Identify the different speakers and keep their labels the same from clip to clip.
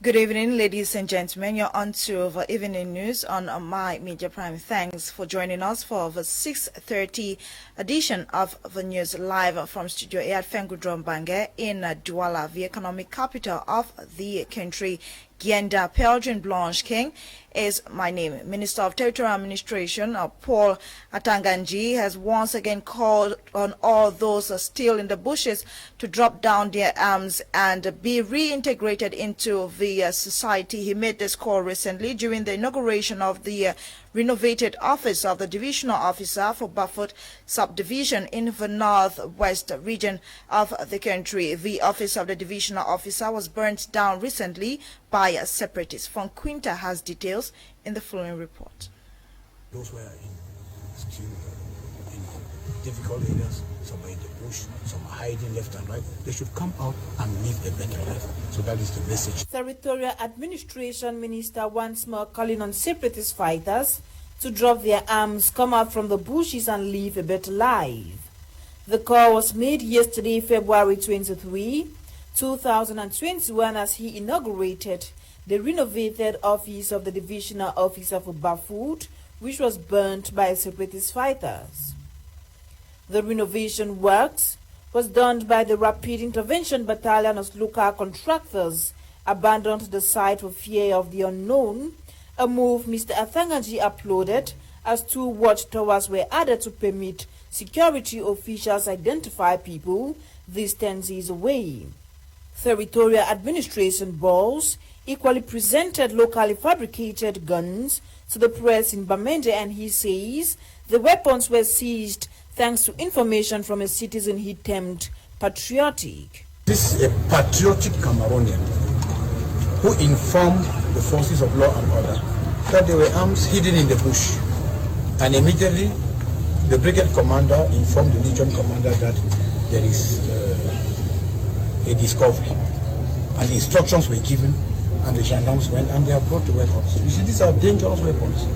Speaker 1: Good evening, ladies and gentlemen. You're on to the evening news on My Media Prime. Thanks for joining us for the 6:30 edition of the news live from Studio A at Fengudron Bange in Douala, the economic capital of the country. Gienda Pelgrin Blanche King is my name. Minister of Territorial Administration, Paul Atanganji, has once again called on all those still in the bushes to drop down their arms and be reintegrated into the society. He made this call recently during the inauguration of the renovated office of the divisional officer for Bafut subdivision in the northwest region of the country. The office of the divisional officer was burnt down recently by separatists. Von Quinta has details in the following report.
Speaker 2: Those were still in difficult areas, some are in the bush, some are hiding left and right. They should come out and live a better life. So that is the message.
Speaker 3: Territorial Administration Minister once more calling on separatist fighters to drop their arms, come out from the bushes and live a better life. The call was made yesterday, February 23, 2021, as he inaugurated the renovated office of the divisional officer for Bafut, which was burnt by separatist fighters. The renovation works was done by the Rapid Intervention Battalion as local contractors abandoned the site for fear of the unknown, a move Mr. Athangaji applauded as 2 watchtowers were added to permit security officials identify people distances away. Territorial Administration balls equally presented locally fabricated guns to the press in Bamende, and he says the weapons were seized thanks to information from a citizen he termed patriotic.
Speaker 2: This is a patriotic Cameroonian who informed the forces of law and order that there were arms hidden in the bush. And immediately the brigade commander informed the legion commander that there is a discovery. And instructions were given, and the gendarmes went and they have brought the weapons. You see, these are dangerous weapons.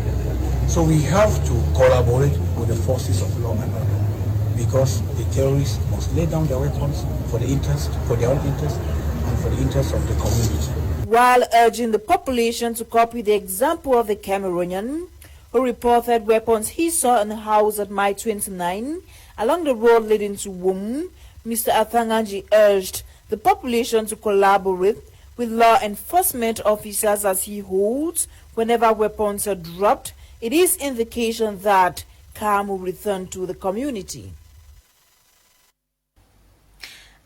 Speaker 2: So we have to collaborate with the forces of law and order, because the terrorists must lay down their weapons for the interest, for their own interest, and for the interest of the community.
Speaker 3: While urging the population to copy the example of the Cameroonian, who reported weapons he saw in a house at Mile 29 along the road leading to Wum, Mr. Athangaji urged the population to collaborate with law enforcement officers as he holds whenever weapons are dropped, it is indication that calm will return to the community.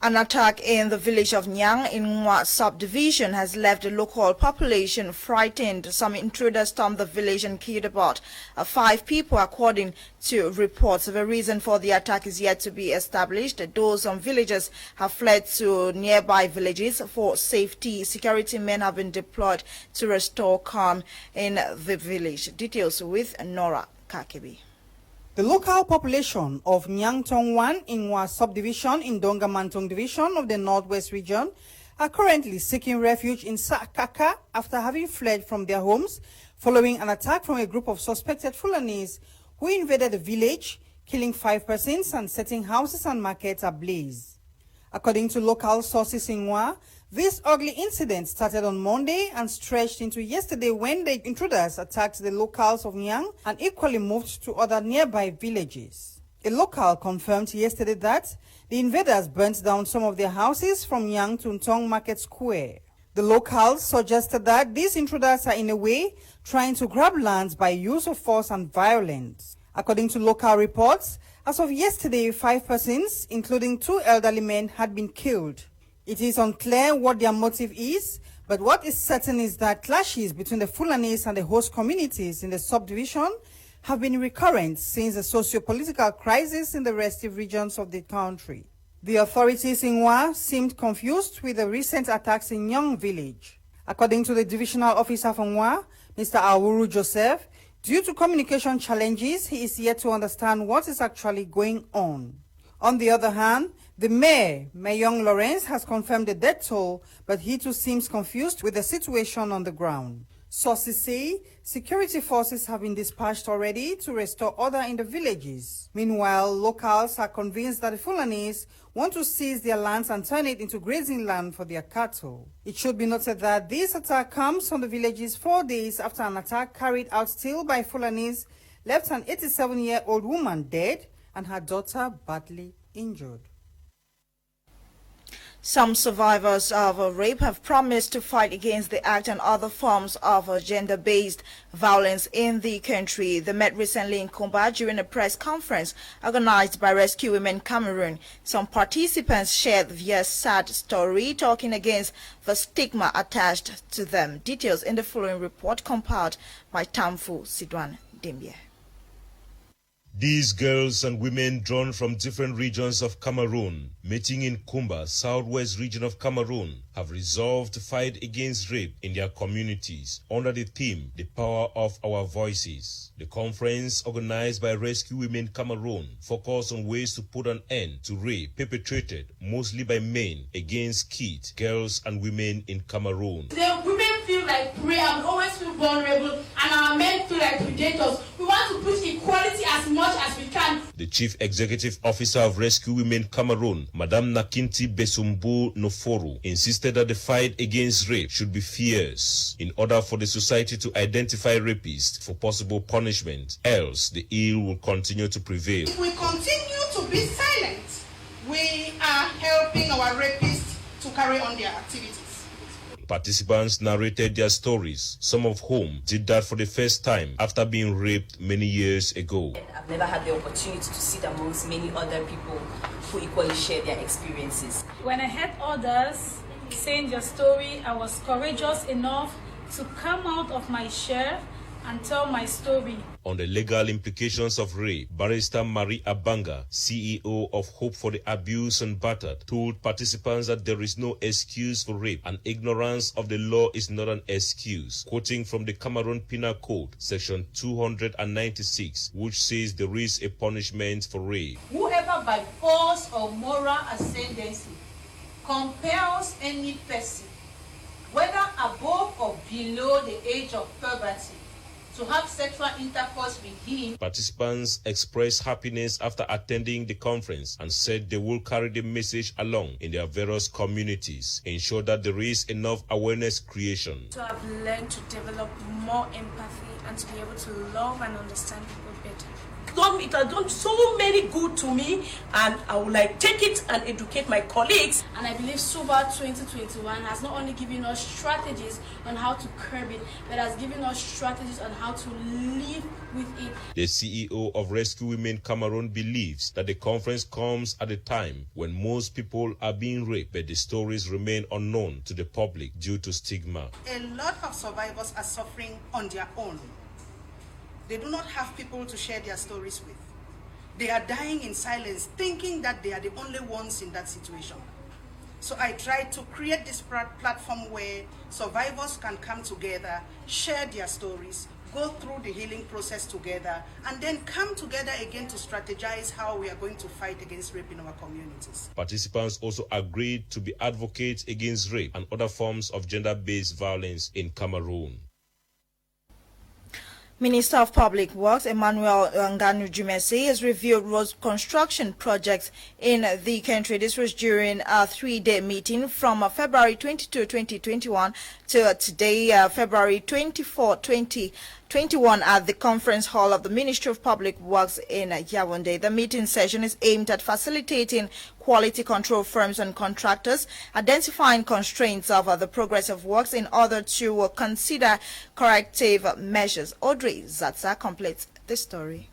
Speaker 1: An attack in the village of Nyang in Ngwa subdivision has left the local population frightened. Some intruders stormed the village and killed about 5 people, according to reports. The reason for the attack is yet to be established. Those villagers have fled to nearby villages for safety. Security men have been deployed to restore calm in the village. Details with Nora Kakebi.
Speaker 4: The local population of Nyangtong-1 in Ngwa subdivision in Dongamantong division of the Northwest region are currently seeking refuge in Sakaka after having fled from their homes following an attack from a group of suspected Fulanis who invaded the village, killing 5 persons and setting houses and markets ablaze. According to local sources in Ngwa, this ugly incident started on Monday and stretched into yesterday when the intruders attacked the locals of Nyang and equally moved to other nearby villages. A local confirmed yesterday that the invaders burnt down some of their houses from Nyang to Ntong Market Square. The locals suggested that these intruders are in a way trying to grab lands by use of force and violence. According to local reports, as of yesterday, 5 persons, including 2 elderly men, had been killed. It is unclear what their motive is, but what is certain is that clashes between the Fulanis and the host communities in the subdivision have been recurrent since the socio-political crisis in the restive regions of the country. The authorities in Ngwa seemed confused with the recent attacks in Nyang village. According to the divisional officer from Ngwa, Mr. Awuru Joseph, due to communication challenges, he is yet to understand what is actually going on. On the other hand, the mayor, Mayong Lawrence, has confirmed the death toll, but he too seems confused with the situation on the ground. Sources say security forces have been dispatched already to restore order in the villages. Meanwhile, locals are convinced that the Fulanis want to seize their lands and turn it into grazing land for their cattle. It should be noted that this attack comes from the villages 4 days after an attack carried out still by Fulanis left an 87-year-old woman dead and her daughter badly injured.
Speaker 1: Some survivors of rape have promised to fight against the act and other forms of gender-based violence in the country. They met recently in Kumba during a press conference organized by Rescue Women Cameroon. Some participants shared their sad story, talking against the stigma attached to them. Details in the following report compiled by Tamfu Sidwan Dembia.
Speaker 5: These girls and women drawn from different regions of Cameroon, meeting in Kumba, southwest region of Cameroon, have resolved to fight against rape in their communities under the theme, The Power of Our Voices. The conference, organized by Rescue Women Cameroon, focused on ways to put an end to rape perpetrated mostly by men against kids, girls and women in Cameroon.
Speaker 6: The women feel like prey and always feel vulnerable, and our men feel like predators. We want to push equality as much as we can. The
Speaker 5: Chief Executive Officer of Rescue Women Cameroon, Madame Nakinti Besumbu Noforu, insisted that the fight against rape should be fierce in order for the society to identify rapists for possible punishment, else the ill will continue to prevail.
Speaker 7: If we continue to be silent, we are helping our rapists to carry on their activities.
Speaker 5: Participants narrated their stories, some of whom did that for the first time after being raped many years ago.
Speaker 8: I've never had the opportunity to sit amongst many other people who equally share their experiences.
Speaker 9: When I heard others saying their story, I was courageous enough to come out of my shell and tell my story.
Speaker 5: On the legal implications of rape, Barrister Marie Abanga, CEO of Hope for the Abused and Battered, told participants that there is no excuse for rape and ignorance of the law is not an excuse, quoting from the Cameroon Penal Code, section 296, which says there is a punishment for rape.
Speaker 10: Whoever by force or moral ascendancy compels any person, whether above or below the age of puberty, to have sexual intercourse with him.
Speaker 5: Participants expressed happiness after attending the conference and said they will carry the message along in their various communities, ensure that there is enough awareness creation.
Speaker 11: So I've learned to develop more empathy and to be able to love and understand people better.
Speaker 12: It has done so many good to me, and I would like take it and educate my colleagues.
Speaker 11: And I believe SUBA 2021 has not only given us strategies on how to curb it, but has given us strategies on how to live with it.
Speaker 5: The CEO of Rescue Women Cameroon believes that the conference comes at a time when most people are being raped, but the stories remain unknown to the public due to stigma.
Speaker 7: A lot of survivors are suffering on their own. They do not have people to share their stories with. They are dying in silence, thinking that they are the only ones in that situation. So I tried to create this platform where survivors can come together, share their stories, go through the healing process together, and then come together again to strategize how we are going to fight against rape in our communities.
Speaker 5: Participants also agreed to be advocates against rape and other forms of gender-based violence in Cameroon.
Speaker 1: Minister of Public Works Emmanuel Nganu-Jumesi has reviewed road construction projects in the country. This was during a 3-day meeting from February 22, 2021 to today, February 24, 2021 at the conference hall of the Ministry of Public Works in Yaoundé. The meeting session is aimed at facilitating quality control firms and contractors, identifying constraints of the progress of works in order to consider corrective measures. Audrey Zatsa completes the story.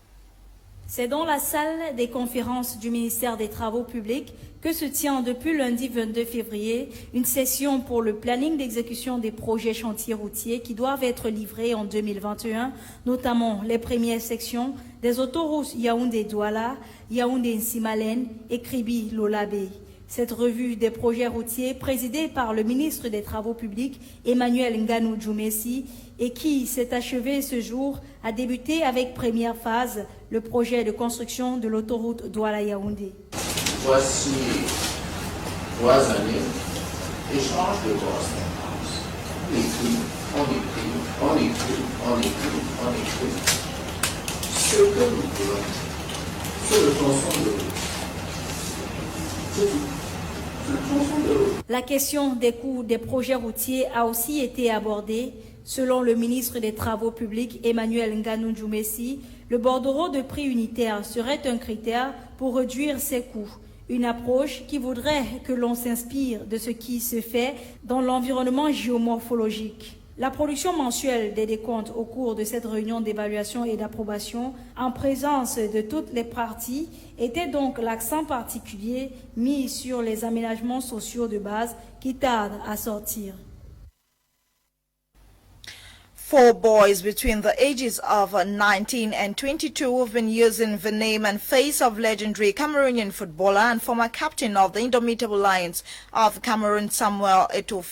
Speaker 13: C'est dans la salle des conférences du ministère des Travaux publics que se tient depuis lundi 22 février une session pour le planning d'exécution des projets chantiers routiers qui doivent être livrés en 2021, notamment les premières sections des autoroutes Yaoundé-Douala, Yaoundé-Nsimalen et Kribi-Lolabé. Cette revue des projets routiers, présidée par le ministre des Travaux publics, Emmanuel Nganu-Jumesi, et qui s'est achevée ce jour, a débuté avec première phase le projet de construction de l'autoroute Douala-Yaoundé.
Speaker 14: Voici 3 années d'échange de correspondance.
Speaker 13: La question des coûts des projets routiers a aussi été abordée. Selon le ministre des Travaux publics, Emmanuel Ngannou-Djoumessi, le bordereau de prix unitaire serait un critère pour réduire ces coûts. Une approche qui voudrait que l'on s'inspire de ce qui se fait dans l'environnement géomorphologique. La production mensuelle des décomptes au cours de cette réunion d'évaluation et d'approbation en présence de toutes les parties était donc l'accent particulier mis sur les aménagements sociaux de base qui tardent à sortir.
Speaker 1: 4 boys between the ages of 19 and 22 have been using the name and face of legendary Cameroonian footballer and former captain of the Indomitable Lions of Cameroon, Samuel Eto'o,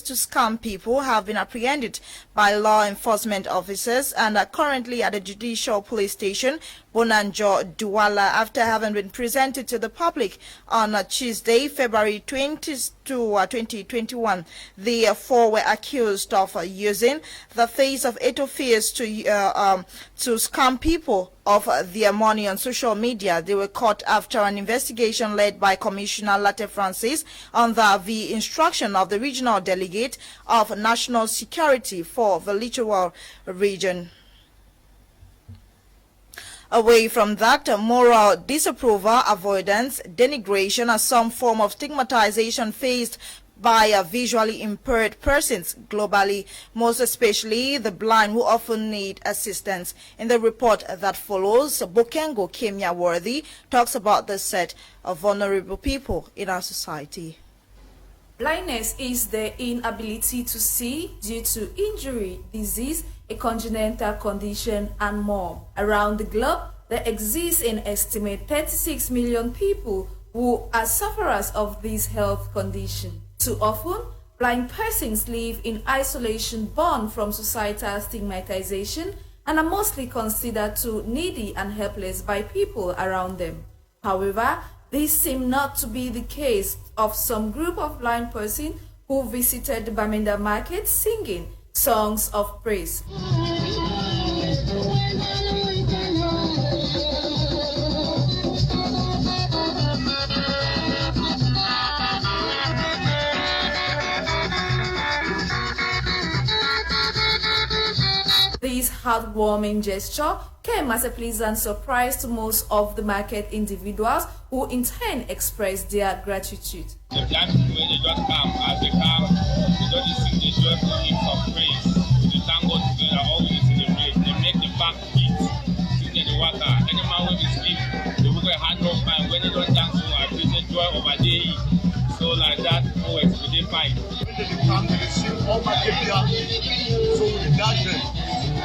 Speaker 1: to scam people have been apprehended by law enforcement officers and are currently at the Judicial Police Station, Bonanjo, Douala, after having been presented to the public on Tuesday, February 2021. The 4 were accused of using the face of Eto'o to scam people of their money on social media. They were caught after an investigation led by Commissioner Latte Francis under the instruction of the regional delegate of national security for the littoral region. Away from that, moral disapproval, avoidance, denigration, and some form of stigmatization faced by visually impaired persons globally, most especially the blind who often need assistance. In the report that follows, Bokengo Kemya talks about the set of vulnerable people in our society.
Speaker 14: Blindness is the inability to see due to injury, disease, a congenital condition, and more. Around the globe, there exist an estimated 36 million people who are sufferers of this health condition. Too often, blind persons live in isolation born from societal stigmatization and are mostly considered too needy and helpless by people around them. However, this seems not to be the case of some group of blind persons who visited the Bamenda market singing songs of praise. This heartwarming gesture came as a pleasant surprise to most of the market individuals who in turn expressed their gratitude.
Speaker 15: The black people, they just come. As they come, they just sing the joyful hymns of praise. They thank God together, always in the rain. They make the back beat, sing in the water. Any man when we sleep, they will get hand off mine. When they don't dance, so I feel the joy of a day. So like that, always, they fight.
Speaker 16: When they come, they sing all my area. So we dance them.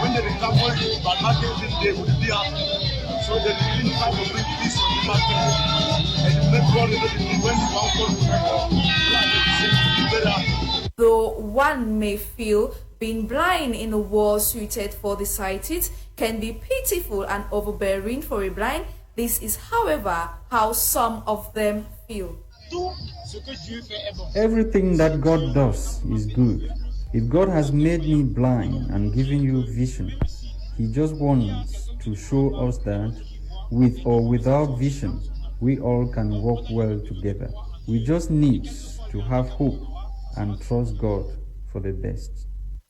Speaker 16: When they come, but market they will be up. So they really try to bring peace on the market. And make God when you want to
Speaker 14: Though one may feel being blind in a world suited for the sighted can be pitiful and overbearing for a blind, this is, however, how some of them feel.
Speaker 17: Everything that God does is good. If God has made me blind and given you vision, He just wants to show us that with or without vision, we all can work well together. We just need to have hope and trust God for the best.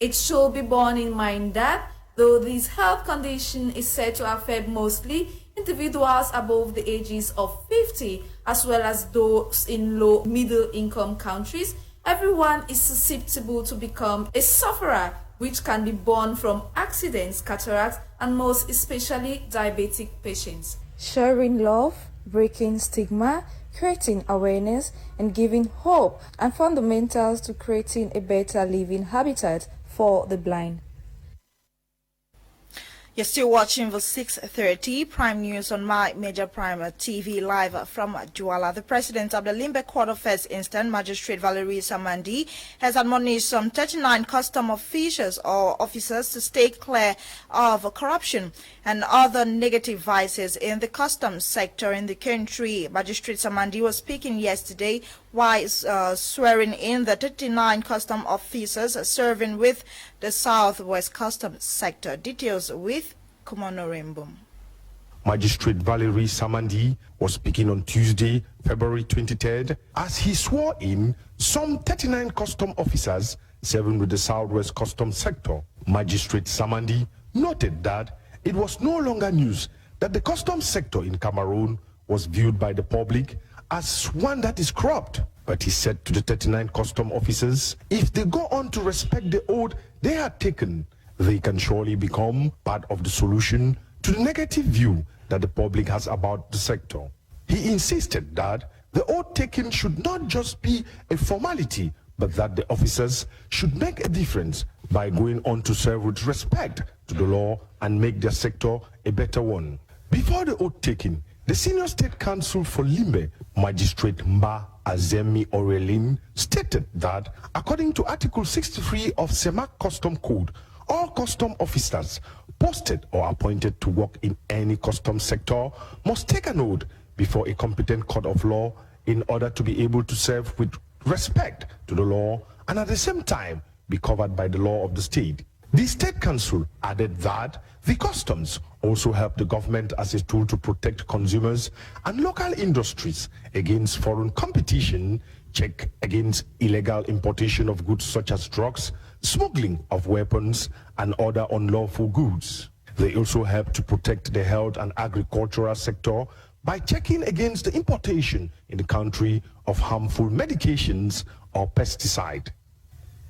Speaker 14: It should be borne in mind that though this health condition is said to affect mostly individuals above the ages of 50, as well as those in low middle income countries, everyone is susceptible to become a sufferer, which can be born from accidents, cataracts, and most especially diabetic patients.
Speaker 18: Sharing love, breaking stigma, creating awareness, and giving hope are fundamentals to creating a better living habitat for the blind.
Speaker 1: You're still watching the 6:30 Prime News on My Major Prime TV live from Douala. The President of the Limbe Court of First Instance, Magistrate Valerie Samandi, has admonished some 39 custom officials or officers to stay clear of corruption and other negative vices in the customs sector in the country. Magistrate Samandi was speaking yesterday while swearing in the 39 custom officers serving with the Southwest Customs Sector. Details with Kumanorembo.
Speaker 19: Magistrate Valerie Samandi was speaking on Tuesday, February 23rd, as he swore in some 39 custom officers serving with the Southwest Customs Sector. Magistrate Samandi noted that it was no longer news that the customs sector in Cameroon was viewed by the public as one that is corrupt. But he said to the 39 custom officers, if they go on to respect the oath they had taken, they can surely become part of the solution to the negative view that the public has about the sector. He insisted that the oath taken should not just be a formality, but that the officers should make a difference by going on to serve with respect to the law and make their sector a better one. Before the oath taking, the Senior State Counsel for Limbe, Magistrate Mba Azemi Aurelin, stated that according to Article 63 of Semak Custom Code, all custom officers posted or appointed to work in any custom sector must take an oath before a competent court of law in order to be able to serve with respect to the law and at the same time be covered by the law of the state. The State Council added that the customs also help the government as a tool to protect consumers and local industries against foreign competition, check against illegal importation of goods such as drugs, smuggling of weapons and other unlawful goods. They also help to protect the health and agricultural sector by checking against the importation in the country of harmful medications or pesticide.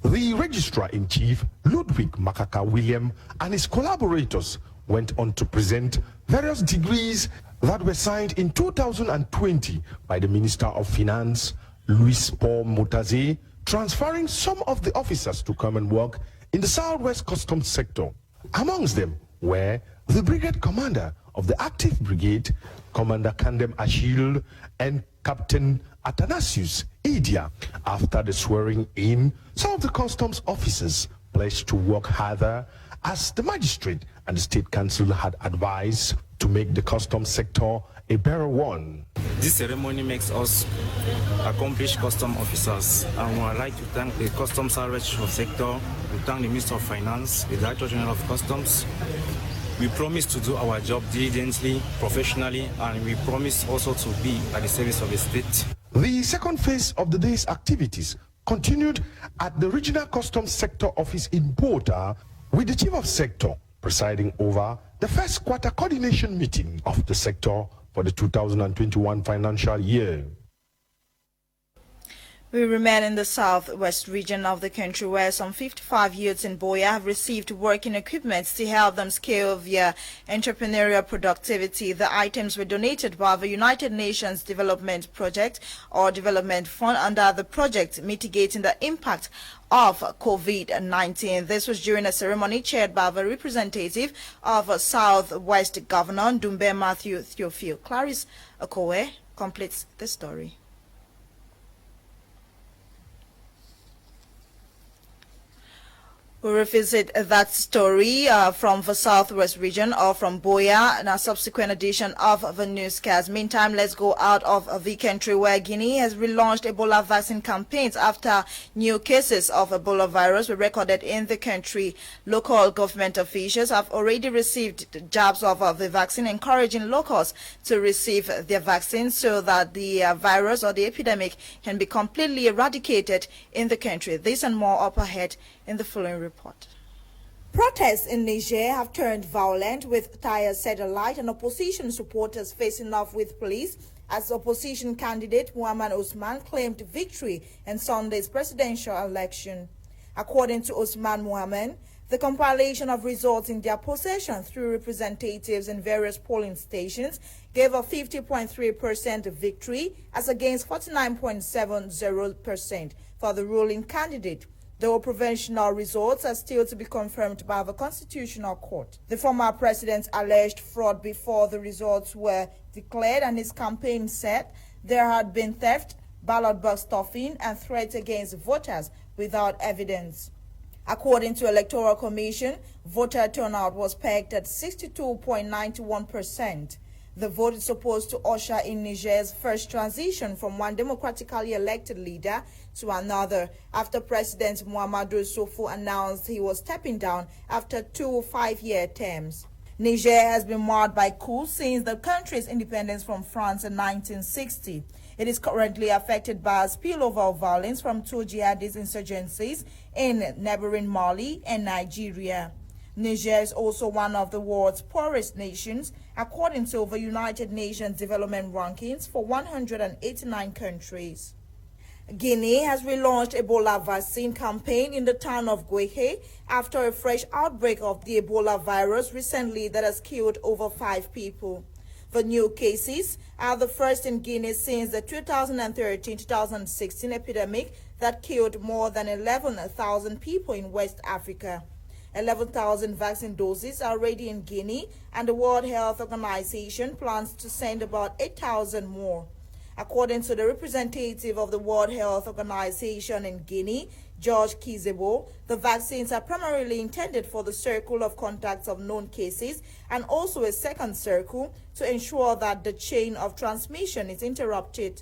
Speaker 19: The Registrar-in-Chief, Ludwig Makaka William, and his collaborators went on to present various degrees that were signed in 2020 by the Minister of Finance, Louis Paul Motaze, transferring some of the officers to come and work in the Southwest Customs Sector. Amongst them were the Brigade Commander of the Active Brigade, Commander Kandem Achille, and Captain Athanasius Idia. After the swearing in, some of the customs officers pledged to work harder as the magistrate and the State Council had advised to make the customs sector a better one.
Speaker 20: This ceremony makes us accomplished custom officers, and we would like to thank the Customs Service Sector, we thank the Minister of Finance, the Director General of Customs. We promise to do our job diligently, professionally, and we promise also to be at the service of the state.
Speaker 19: The second phase of the day's activities continued at the Regional Customs Sector Office in Bota, with the Chief of Sector presiding over the first quarter coordination meeting of the sector for the 2021 financial year.
Speaker 1: We remain in the southwest region of the country, where some 55 youths in Boya have received working equipment to help them scale their entrepreneurial productivity. The items were donated by the United Nations Development Project or Development Fund under the project mitigating the impact of COVID-19. This was during a ceremony chaired by the representative of Southwest Governor Dumbe Matthew Theophile. Clarice Okowe completes the story. We revisit that story from the southwest region or from Boya in a subsequent edition of the newscast. Meantime, let's go out of the country, where Guinea has relaunched Ebola vaccine campaigns after new cases of Ebola virus were recorded in the country. Local government officials have already received jabs of the vaccine, encouraging locals to receive their vaccine so that the virus or the epidemic can be completely eradicated in the country. This and more up ahead in the following report.
Speaker 3: Protests in Niger have turned violent, with tires set alight and opposition supporters facing off with police as opposition candidate Muhammad Osman claimed victory in Sunday's presidential election. According to Osman Muhammad, the compilation of results in their possession through representatives in various polling stations gave a 50.3% victory as against 49.70% for the ruling candidate. Though provisional results are still to be confirmed by the Constitutional Court. The former president alleged fraud before the results were declared, and his campaign said there had been theft, ballot box stuffing, and threats against voters without evidence. According to Electoral Commission, voter turnout was pegged at 62.91%.
Speaker 1: The vote is supposed to usher in Niger's first transition from one democratically elected leader to another after President Muhammadu Sofu announced he was stepping down after 2 5-year terms. Niger has been marred by coups since the country's independence from France in 1960. It is currently affected by a spillover of violence from 2 jihadist insurgencies in neighboring Mali and Nigeria. Niger is also one of the world's poorest nations, according to the United Nations Development Rankings for 189 countries. Guinea has relaunched Ebola vaccine campaign in the town of Guehe after a fresh outbreak of the Ebola virus recently that has killed over 5 people. The new cases are the first in Guinea since the 2013-2016 epidemic that killed more than 11,000 people in West Africa. 11,000 vaccine doses are already in Guinea, and the World Health Organization plans to send about 8,000 more. According to the representative of the World Health Organization in Guinea, George Kizebo, the vaccines are primarily intended for the circle of contacts of known cases and also a second circle to ensure that the chain of transmission is interrupted.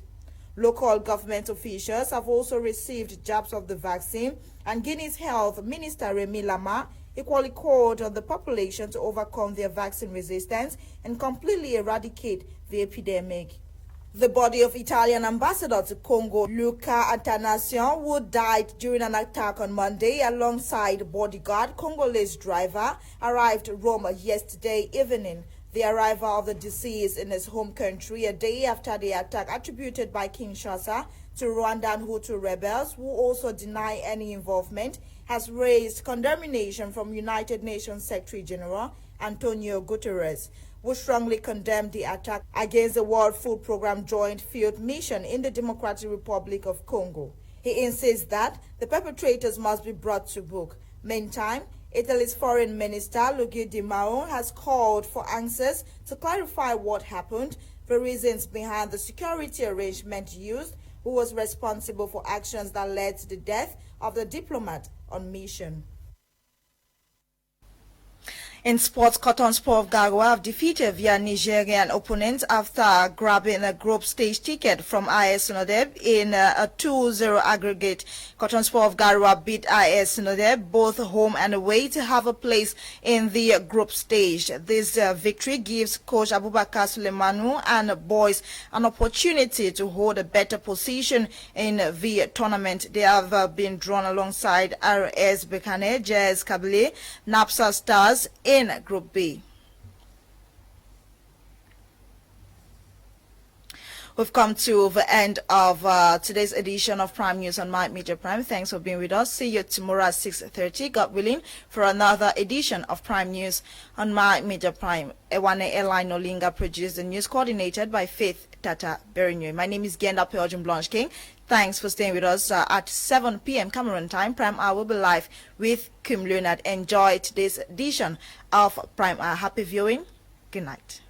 Speaker 1: Local government officials have also received jabs of the vaccine, and Guinea's Health Minister Remy Lama equally called on the population to overcome their vaccine resistance and completely eradicate the epidemic. The body of Italian ambassador to Congo, Luca Attanasio, who died during an attack on Monday alongside bodyguard Congolese driver, arrived Rome yesterday evening. The arrival of the deceased in his home country a day after the attack attributed by Kinshasa to Rwandan Hutu rebels, who also deny any involvement, has raised condemnation from United Nations Secretary General Antonio Guterres, who strongly condemned the attack against the World Food Programme Joint Field Mission in the Democratic Republic of Congo. He insists that the perpetrators must be brought to book. Meantime, Italy's Foreign Minister Luigi Di Maio has called for answers to clarify what happened, the reasons behind the security arrangement used, who was responsible for actions that led to the death of the diplomat on mission. In sports, Cotton Sport of Garoua have defeated their Nigerian opponents after grabbing a group stage ticket from IS Sunodeb in a 2-0 aggregate. Cotton Sport of Garoua beat IS Sunodeb both home and away to have a place in the group stage. This victory gives coach Abubakar Sulemanu and boys an opportunity to hold a better position in the tournament. They have been drawn alongside RS Bekane, JS Kabile, Napsa Stars in Group B. We've come to the end of today's edition of Prime News on My Media Prime. Thanks for being with us. See you tomorrow at 6:30, God willing, for another edition of Prime News on My Media Prime. Ewane Airline Olinga produced the news, coordinated by Faith Tata Berinyo. My name is Genda Peojum Blanche King. Thanks for staying with us at 7 p.m. Cameroon time. Prime Hour will be live with Kim Leonard. Enjoy today's edition of Prime Hour. Happy viewing. Good night.